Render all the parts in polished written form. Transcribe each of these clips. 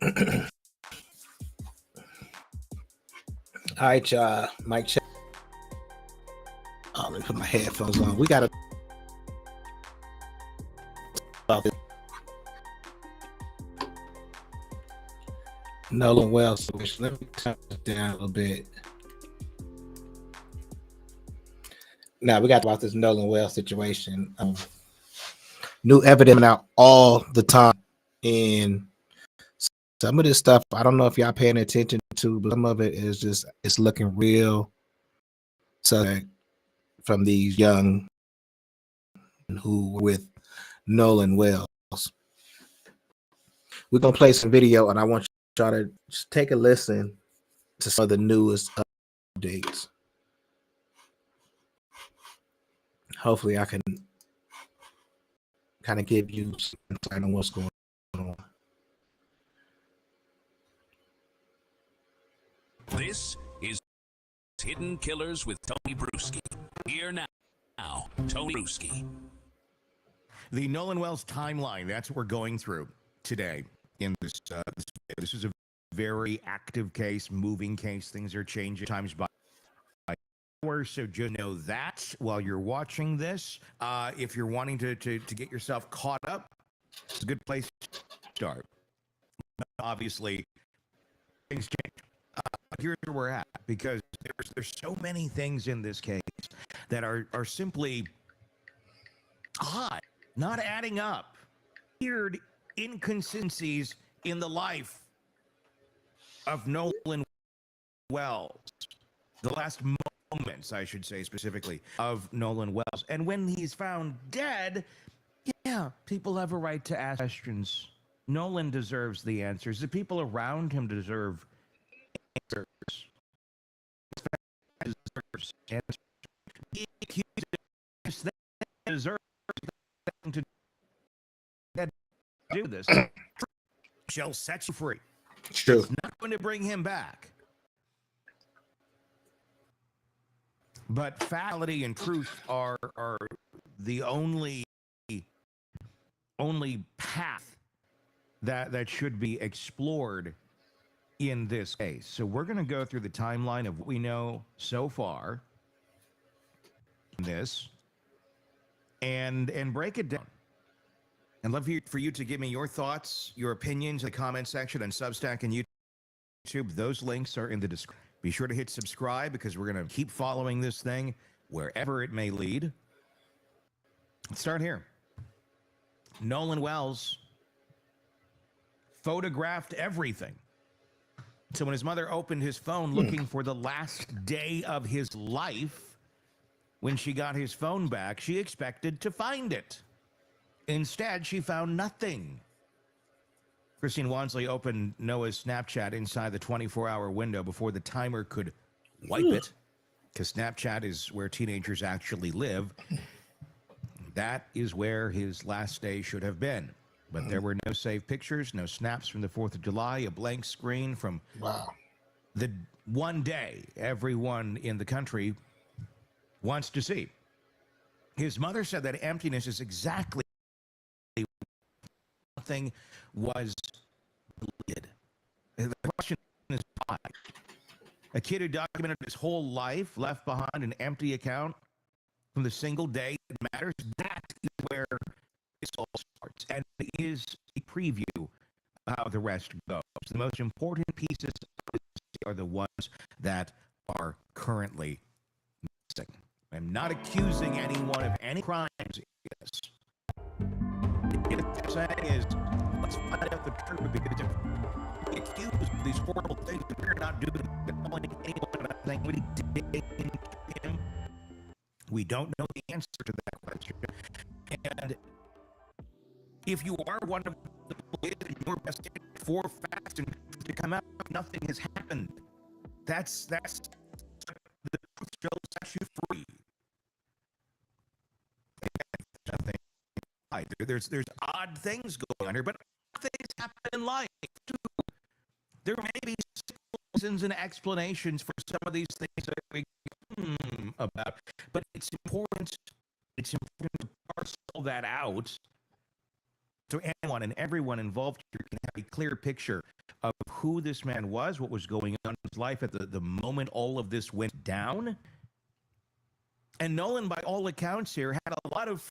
All right, y'all. Mic check. Oh, let me put my headphones on. We got to about this Nolan Wells. Let me turn it down a little bit. Now we got about this Nolan Wells situation. New evidence out all the time, and some of this stuff I don't know if y'all paying attention to, but some of it is just it's looking real suspect from these young who were with Nolan Wells. We're gonna play some video, and I want y'all to just take a listen to some of the newest updates. Hopefully, I can kind of give you some insight on what's going on. This is Hidden Killers with Tony Bruschi. Here now, Tony Bruschi. The Nolan Wells timeline, that's what we're going through today in this this is a very active case, moving case. Things are changing times by hour, so just know that while you're watching this. If you're wanting to get yourself caught up, it's a good place to start. Obviously, things change. Here's where we're at, because there's so many things in this case that are simply odd, not adding up. Weird inconsistencies in the life of Nolan Wells. The last moments, I should say specifically, of Nolan Wells. And when he's found dead, yeah, people have a right to ask questions. Nolan deserves the answers. The people around him deserve answers. Deserves to do this. Shall set you free. It's true. It's not going to bring him back. But factuality and truth are the only path that should be explored in this case. So we're going to go through the timeline of what we know so far in this and break it down. And love for you to give me your thoughts, your opinions in the comment section on Substack and YouTube. Those links are in the description. Be sure to hit subscribe, because we're going to keep following this thing wherever it may lead. Let's start here. Nolan Wells photographed everything. So when his mother opened his phone looking for the last day of his life, when she got his phone back, she expected to find it. Instead, she found nothing. Christine Wansley opened Noah's Snapchat inside the 24-hour window before the timer could wipe it, because Snapchat is where teenagers actually live. That is where his last day should have been. But there were no saved pictures, no snaps from the 4th of July, a blank screen from the one day everyone in the country wants to see. His mother said that emptiness is exactly nothing was deleted. The question is why? A kid who documented his whole life left behind an empty account from the single day that matters. That is where this all starts, and it is a preview of how the rest goes. The most important pieces are the ones that are currently missing. I'm not accusing anyone of any crimes in this. What I'm saying is, let's find out the truth, because if we accuse of these horrible things that we're not doing, calling anyone about saying what he did to him, we don't know the answer to that question. And if you are one of the people in your best for facts and to come out, nothing has happened. That's the truth shall set you free. There's odd things going on here, but things happen in life too. There may be reasons and explanations for some of these things that we about, but it's important to parcel that out so anyone and everyone involved here can have a clear picture who this man was, what was going on in his life at the moment all of this went down. And Nolan, by all accounts here, had a lot of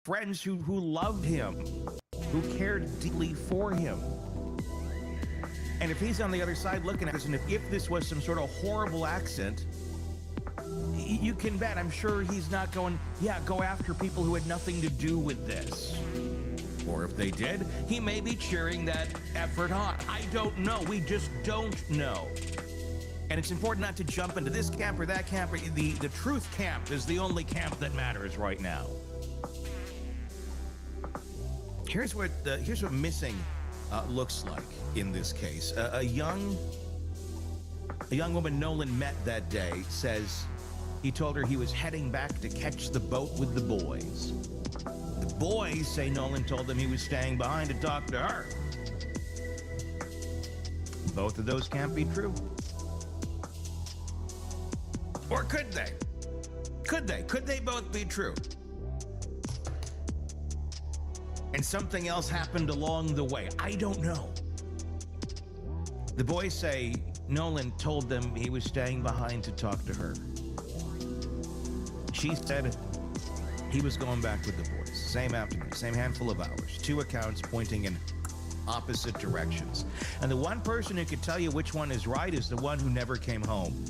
friends who loved him, who cared deeply for him. And if he's on the other side looking at this, and if this was some sort of horrible accident, you can bet, I'm sure he's not going, yeah, go after people who had nothing to do with this. Or if they did, he may be cheering that effort on. I don't know. We just don't know. And it's important not to jump into this camp or that camp. The truth camp is the only camp that matters right now. Here's what missing looks like in this case. A young woman Nolan met that day says he told her he was heading back to catch the boat with the boys. The boys say Nolan told them he was staying behind to talk to her. Both of those can't be true. Or could they? Could they? Could they both be true? And something else happened along the way. I don't know. The boys say Nolan told them he was staying behind to talk to her. She said he was going back with the boys. Same afternoon, same handful of hours. Two accounts pointing in opposite directions. And the one person who could tell you which one is right is the one who never came home.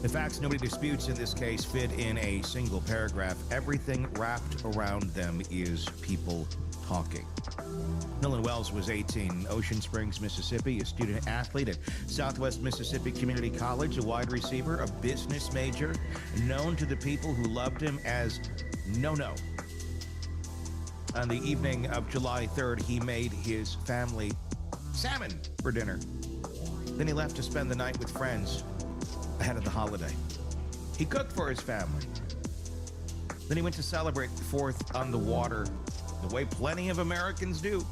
The facts nobody disputes in this case fit in a single paragraph. Everything wrapped around them is people talking. Nolan Wells was 18, Ocean Springs, Mississippi, a student athlete at Southwest Mississippi Community College, a wide receiver, a business major, known to the people who loved him as No-No. On the evening of July 3rd, he made his family salmon for dinner. Then he left to spend the night with friends ahead of the holiday. He cooked for his family. Then he went to celebrate 4th on the water, the way plenty of Americans do.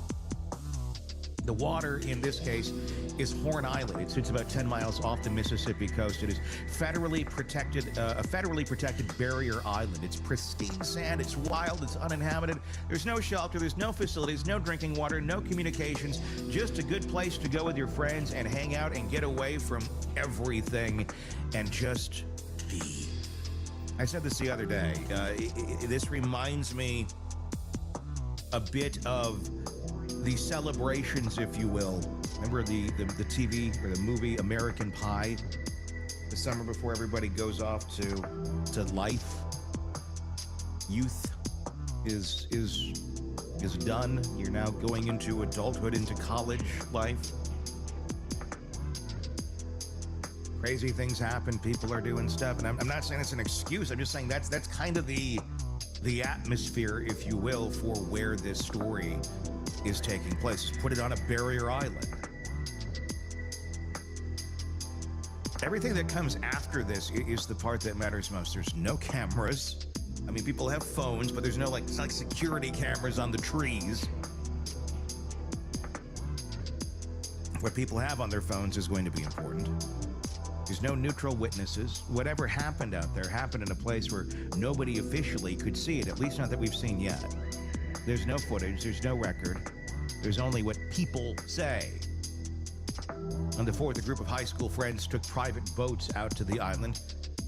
The water, in this case, is Horn Island. It sits about 10 miles off the Mississippi coast. It is federally protected, a federally protected barrier island. It's pristine sand. It's wild. It's uninhabited. There's no shelter. There's no facilities, no drinking water, no communications. Just a good place to go with your friends and hang out and get away from everything and just be. I said this the other day. This reminds me a bit of the celebrations, if you will. Remember the TV or the movie American Pie? The summer before everybody goes off to life. Youth is done. You're now going into adulthood, into college life. Crazy things happen. People are doing stuff, and I'm not saying it's an excuse. I'm just saying that's kind of the atmosphere, if you will, for where this story is taking place. Put it on a barrier island. Everything that comes after this is the part that matters most. There's no cameras. I mean, people have phones, but there's no like security cameras on the trees. What people have on their phones is going to be important. There's no neutral witnesses. Whatever happened out there happened in a place where nobody officially could see it, at least not that we've seen yet. There's no footage, there's no record. There's only what people say. On the 4th, a group of high school friends took private boats out to the island.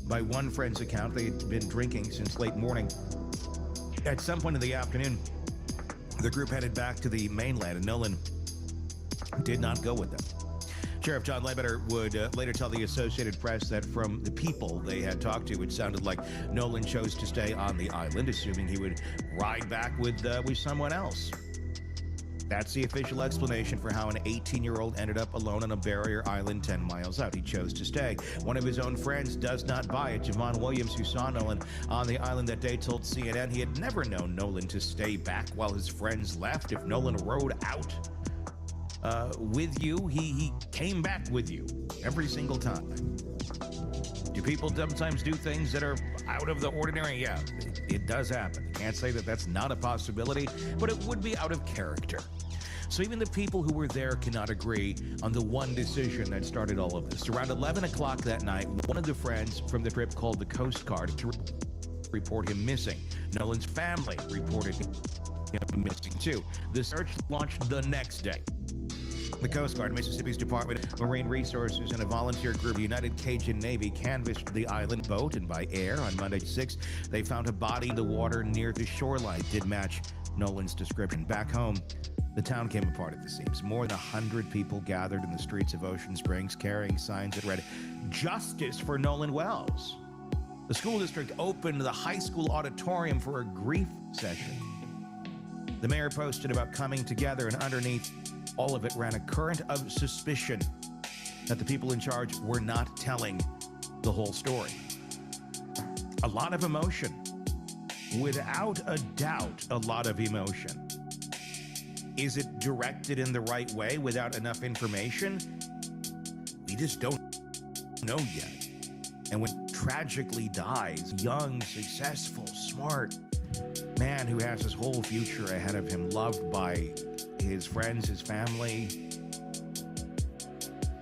By one friend's account, they had been drinking since late morning. At some point in the afternoon, the group headed back to the mainland, and Nolan did not go with them. Sheriff John Ledbetter would later tell the Associated Press that from the people they had talked to, it sounded like Nolan chose to stay on the island, assuming he would ride back with someone else. That's the official explanation for how an 18-year-old ended up alone on a barrier island 10 miles out. He chose to stay. One of his own friends does not buy it. Javon Williams, who saw Nolan on the island that day, told CNN he had never known Nolan to stay back while his friends left. If Nolan rode out with you, he came back with you every single time. Do people sometimes do things that are out of the ordinary? Yeah, it does happen. Can't say that that's not a possibility, but it would be out of character. So even the people who were there cannot agree on the one decision that started all of this. Around 11 o'clock that night, one of the friends from the trip called the Coast Guard to report him missing. Nolan's family reported him missing too. The search launched the next day. The Coast Guard, Mississippi's Department of Marine Resources, and a volunteer group, United Cajun Navy, canvassed the island boat and by air on Monday 6. They found a body in the water near the shoreline. Did match Nolan's description. Back home, the town came apart at the seams. More than 100 people gathered in the streets of Ocean Springs carrying signs that read, "Justice for Nolan Wells." The school district opened the high school auditorium for a grief session. The mayor posted about coming together, and underneath all of it ran a current of suspicion that the people in charge were not telling the whole story. A lot of emotion. Without a doubt, a lot of emotion. Is it directed in the right way without enough information? We just don't know yet. And when tragically dies, young, successful, smart man who has his whole future ahead of him, loved by his friends, his family,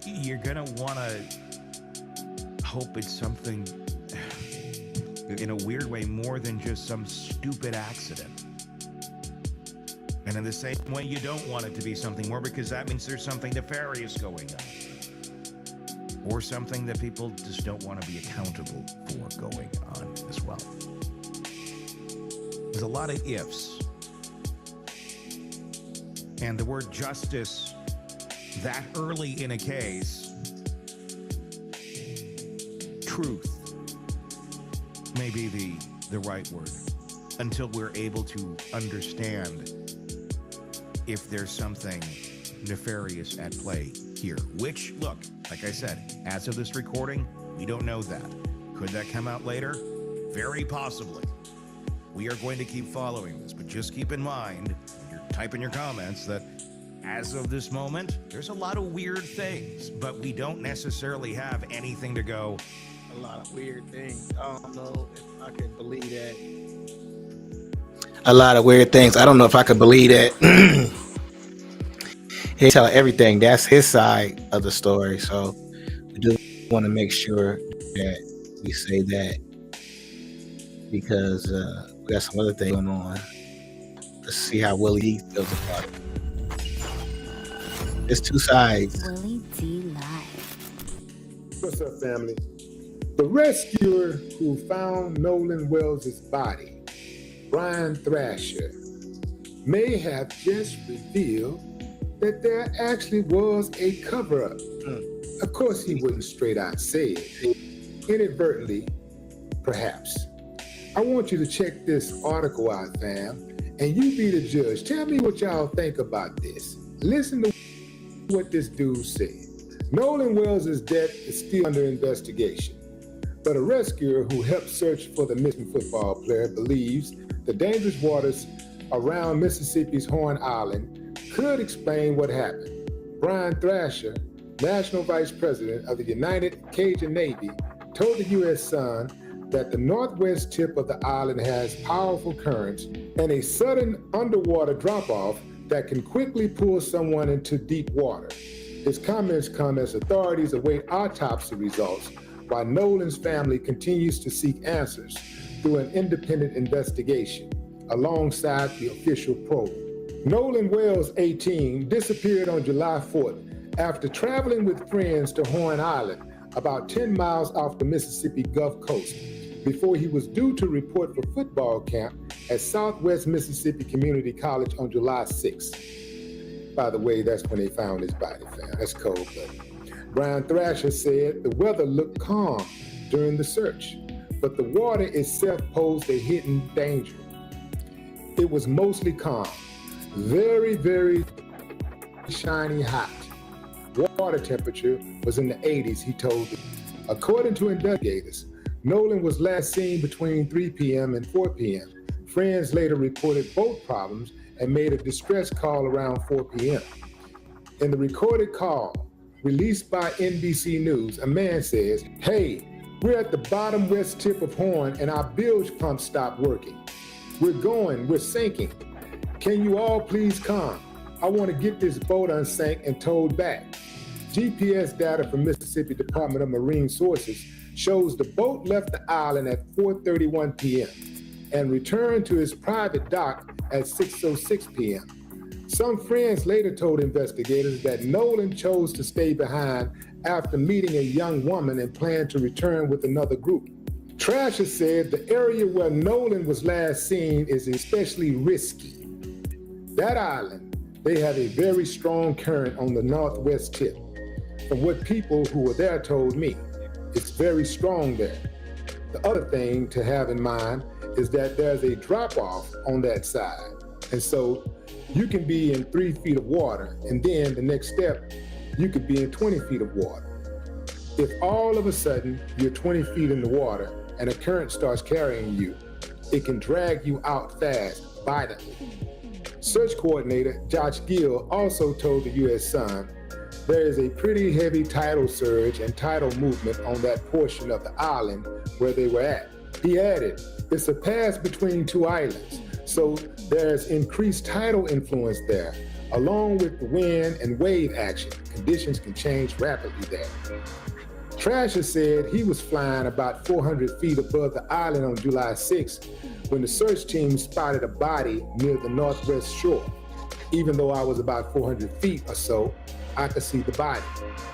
you're gonna want to hope it's something, in a weird way, more than just some stupid accident. And in the same way, you don't want it to be something more, because that means there's something nefarious going on, or something that people just don't want to be accountable for going on as well. There's a lot of ifs. And the word justice that early in a case, truth may be the right word, until we're able to understand if there's something nefarious at play here. Which, look, like I said, as of this recording, we don't know that. Could that come out later? Very possibly. We are going to keep following this, but just keep in mind, when you're typing your comments, that as of this moment, there's a lot of weird things, but we don't necessarily have anything to go. A lot of weird things. I don't know if I can believe that. A lot of weird things. I don't know if I could believe that. He tell everything. That's his side of the story. So we do want to make sure that we say that, because we got some other thing going on. Let's see how Willie D feels about it. There's two sides. Willie D Live. What's up, family? The rescuer who found Nolan Wells' body, Brian Thrasher, may have just revealed that there actually was a cover-up. Of course, he wouldn't straight out say it. Inadvertently, perhaps. I want you to check this article out, fam, and you be the judge. Tell me what y'all think about this. Listen to what this dude said. Nolan Wells' death is still under investigation, but a rescuer who helped search for the missing football player believes the dangerous waters around Mississippi's Horn Island could explain what happened. Brian Thrasher, National Vice President of the United Cajun Navy, told the U.S. Sun that the northwest tip of the island has powerful currents and a sudden underwater drop-off that can quickly pull someone into deep water. His comments come as authorities await autopsy results, while Nolan's family continues to seek answers through an independent investigation alongside the official probe. Nolan Wells, 18, disappeared on July 4th after traveling with friends to Horn Island, about 10 miles off the Mississippi Gulf Coast, before he was due to report for football camp at Southwest Mississippi Community College on July 6th. By the way, that's when they found his body, fam. That's cold, but Brian Thrasher said the weather looked calm during the search, but the water itself posed a hidden danger. It was mostly calm, very, very shiny hot. Water temperature was in the 80s, he told them. According to investigators, Nolan was last seen between 3 p.m. and 4 p.m. Friends later reported boat problems and made a distress call around 4 p.m. In the recorded call, released by NBC News, a man says, "Hey, we're at the bottom west tip of Horn and our bilge pump stopped working. We're sinking. Can you all please come? I want to get this boat unsank and towed back." GPS data from Mississippi Department of Marine Sources shows the boat left the island at 4:31 p.m. and returned to its private dock at 6:06 p.m. Some friends later told investigators that Nolan chose to stay behind after meeting a young woman and planned to return with another group. Trasher said the area where Nolan was last seen is especially risky. That island, they have a very strong current on the northwest tip. From what people who were there told me, it's very strong there. The other thing to have in mind is that there's a drop-off on that side. And so you can be in 3 feet of water, and then the next step, you could be in 20 feet of water. If all of a sudden you're 20 feet in the water and a current starts carrying you, it can drag you out fast, violently. Search coordinator Josh Gill also told the U.S. Sun there is a pretty heavy tidal surge and tidal movement on that portion of the island where they were at. He added, it's a pass between 2 islands, so there's increased tidal influence there, along with the wind and wave action. Conditions can change rapidly there. Trasher said he was flying about 400 feet above the island on July 6th when the search team spotted a body near the northwest shore. Even though I was about 400 feet or so, I could see the body.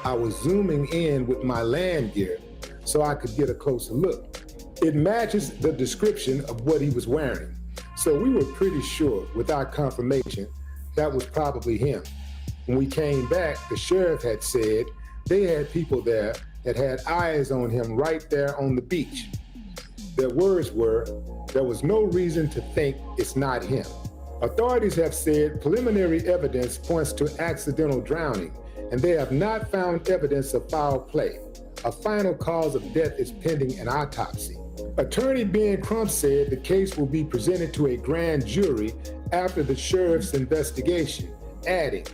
I was zooming in with my land gear so I could get a closer look. It matches the description of what he was wearing. So we were pretty sure, without confirmation, that was probably him. When we came back, the sheriff had said they had people there that had eyes on him right there on the beach. Their words were, there was no reason to think it's not him. Authorities have said preliminary evidence points to accidental drowning, and they have not found evidence of foul play. A final cause of death is pending an autopsy. Attorney Ben Crump said the case will be presented to a grand jury after the sheriff's investigation, adding,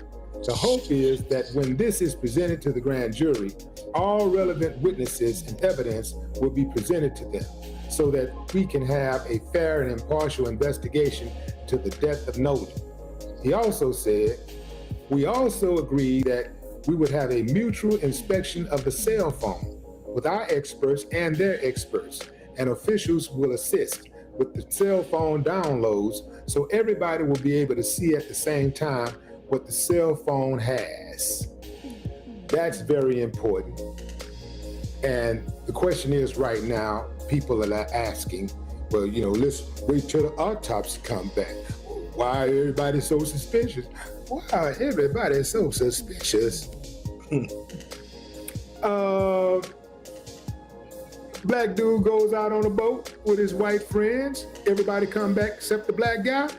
the hope is that when this is presented to the grand jury, all relevant witnesses and evidence will be presented to them so that we can have a fair and impartial investigation to the death of Nolan. He also said, we also agreed that we would have a mutual inspection of the cell phone with our experts and their experts, and officials will assist with the cell phone downloads so everybody will be able to see at the same time what the cell phone has. That's very important. And the question is right now, people are asking, well, let's wait till the autopsy comes back. Why everybody so suspicious? Why everybody so suspicious? Black dude goes out on a boat with his white friends. Everybody come back except the black guy.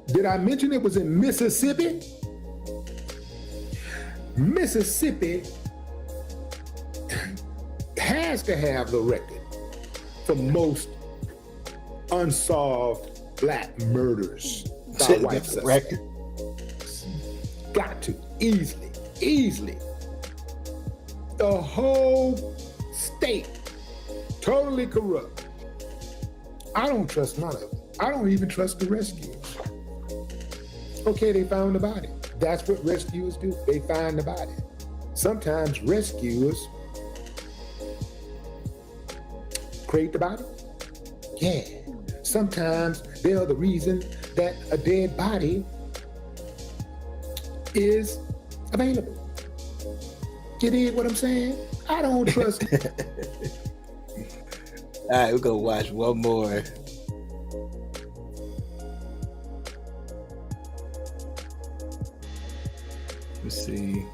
Did I mention it was in Mississippi? Mississippi has to have the record for most unsolved black murders by white suspects. Got to, easily. The whole state, totally corrupt. I don't trust none of them. I don't even trust the rescuers. Okay, they found the body. That's what rescuers do. They find the body. Sometimes rescuers create the body. Yeah. Sometimes they are the reason that a dead body is available. You dig what I'm saying? I don't trust. All right, we're gonna watch one more. Let's see.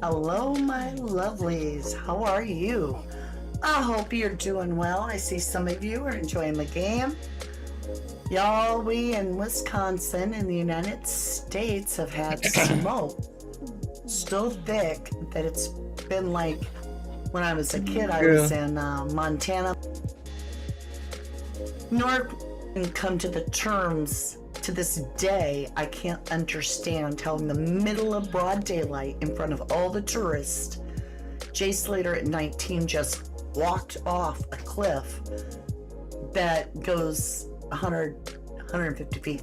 Hello, my lovelies. How are you? I hope you're doing well. I see some of you are enjoying the game. Y'all, we in Wisconsin in the United States have had smoke so thick that it's been like when I was a kid, I was in Montana. Nor can come to the terms to this day. I can't understand how in the middle of broad daylight in front of all the tourists, Jay Slater at 19 just walked off a cliff that goes 100, 150 feet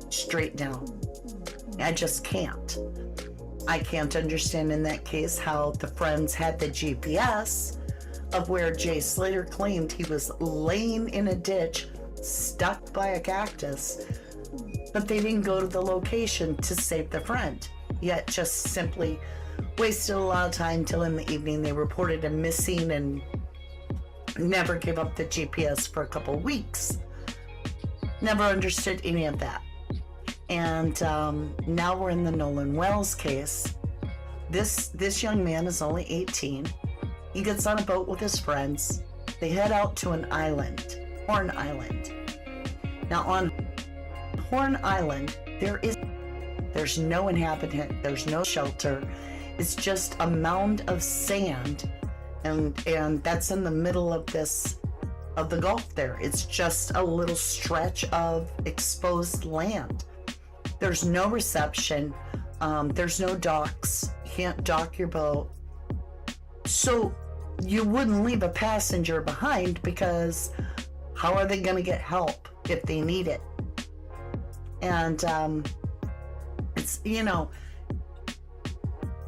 straight down. I just can't. I can't understand in that case how the friends had the GPS of where Jay Slater claimed he was laying in a ditch, stuck by a cactus, but they didn't go to the location to save the friend, yet just simply wasted a lot of time till in the evening they reported him missing and never gave up the GPS for a couple of weeks. Never understood any of that. And now we're in the Nolan Wells case. This young man is only 18. He gets on a boat with his friends. They head out to an island, Horn Island. Now on Horn Island, there's no inhabitant, there's no shelter. It's just a mound of sand, and that's in the middle of the Gulf there. It's just a little stretch of exposed land. There's no reception. There's no docks. You can't dock your boat. So you wouldn't leave a passenger behind, because how are they going to get help if they need it? And it's,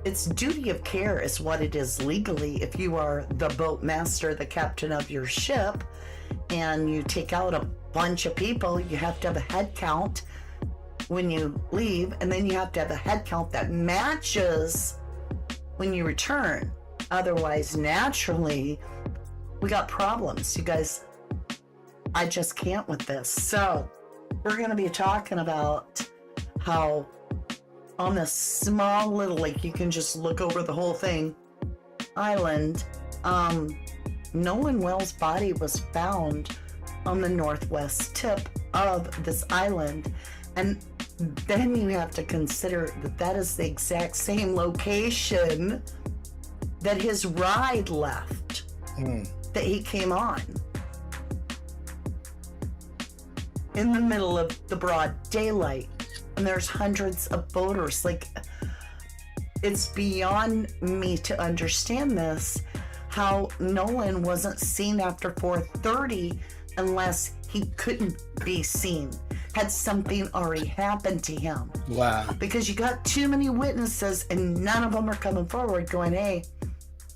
it's duty of care is what it is legally. If you are the boat master, the captain of your ship, and you take out a bunch of people, you have to have a head count when you leave, and then you have to have a head count that matches when you return. Otherwise, naturally, we got problems. You guys, I just can't with this. So we're going to be talking about how on this small little lake, you can just look over the whole thing, island, Nolan Wells' body was found on the northwest tip of this island. And then you have to consider that that is the exact same location that his ride left, that he came on. In the middle of the broad daylight. And there's hundreds of boaters. Like, it's beyond me to understand this, how Nolan wasn't seen after 4:30 unless he couldn't be seen. Had something already happened to him. Wow. Because you got too many witnesses and none of them are coming forward going, hey,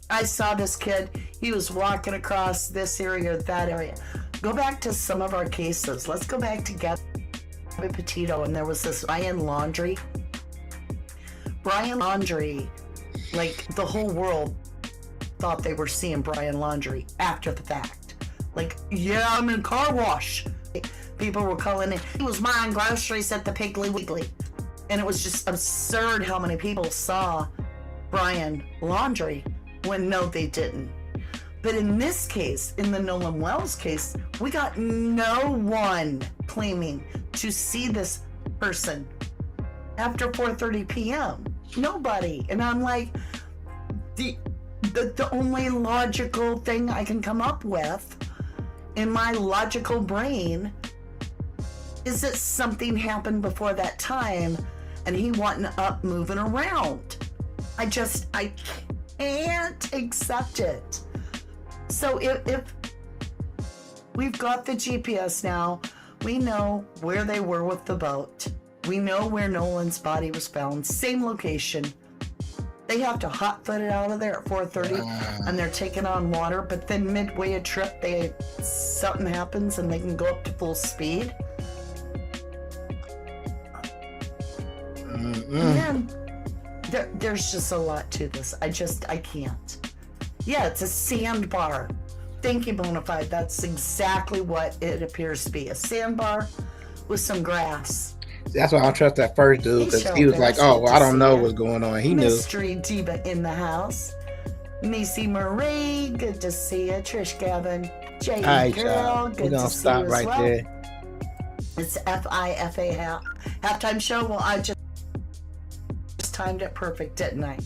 I saw this kid. He was walking across this area or that area. Go back to some of our cases. Let's go back to Gabby Petito, and there was this Brian Laundrie. Brian Laundrie, like, the whole world thought they were seeing Brian Laundrie after the fact. Like, yeah, I'm in car wash. People were calling it, he was buying groceries at the Piggly Wiggly. And it was just absurd how many people saw Brian Laundrie when no, they didn't. But in this case, in the Nolan Wells case, we got no one claiming to see this person after 4:30 p.m. Nobody. And I'm like, the only logical thing I can come up with in my logical brain is that something happened before that time and he wasn't up moving around. I can't accept it. So if we've got the GPS now, we know where they were with the boat. We know where Nolan's body was found, same location. They have to hot-foot it out of there at 4:30, and they're taking on water, but then midway a trip, something happens and they can go up to full speed. Man, there's just a lot to this. I can't. Yeah, it's a sandbar. Thank you, Bonafide. That's exactly what it appears to be. A sandbar with some grass. That's why I don't trust that first dude, because he was like, oh, well, I don't know what's going on. He knew. Mystery Diva in the house. Missy Marie, good to see you. Trish Gavin, Jay Girl, good to see you as well. We're going to stop right there. It's FIFA halftime show. Well, I just timed it perfect, didn't I?